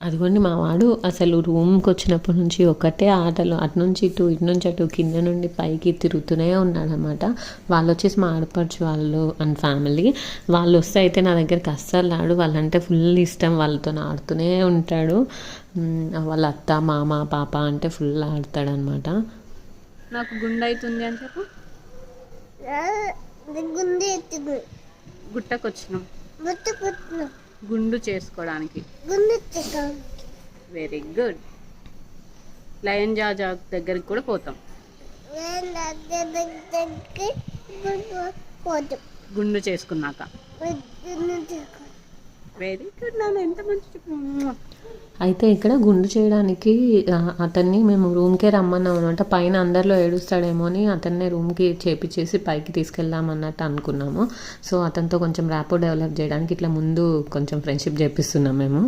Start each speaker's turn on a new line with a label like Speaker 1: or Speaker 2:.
Speaker 1: అదిగోండి మా వాడు అసలు రూమ్కి వచ్చినప్పటి నుంచి ఒకటే ఆటలు, అటు నుంచి ఇటు ఇటు నుంచి అటు కింద నుండి పైకి తిరుగుతూనే ఉన్నాడనమాట. వాళ్ళు వచ్చేసి మా ఆడపడుచు వాళ్ళు అండ్ ఫ్యామిలీ. వాళ్ళు వస్తే అయితే నా దగ్గరికి అస్సలు రాడు. వాళ్ళంటే ఫుల్ ఇష్టం, వాళ్ళతో ఆడుతూనే ఉంటాడు. వాళ్ళ అత్త మామ పాప అంటే ఫుల్ ఆడతాడనమాట.
Speaker 2: నాకు గుండె అవుతుంది అని చెప్పు. గుట్టకొచ్చినాం గుండు చేసుకోవడానికి. Very good. లయన్ జాజా దగ్గరికి కూడా పోతాం గుండు చేసుకున్నాక. వెరీ గుడ్ నాన్న, ఎంత మంచి చెప్పు.
Speaker 1: అయితే ఇక్కడ గుండు చేయడానికి అతన్ని మేము రూమ్కే రమ్మన్నాం అనమాట. పైన అందరిలో ఏడుస్తాడేమో అని అతన్నే రూమ్కి చేపించేసి పైకి తీసుకెళ్దాం అన్నట్టు అనుకున్నాము. సో అతనితో కొంచెం ర్యాపో డెవలప్ చేయడానికి ఇట్లా ముందు కొంచెం ఫ్రెండ్షిప్ చేపిస్తున్నాం మేము.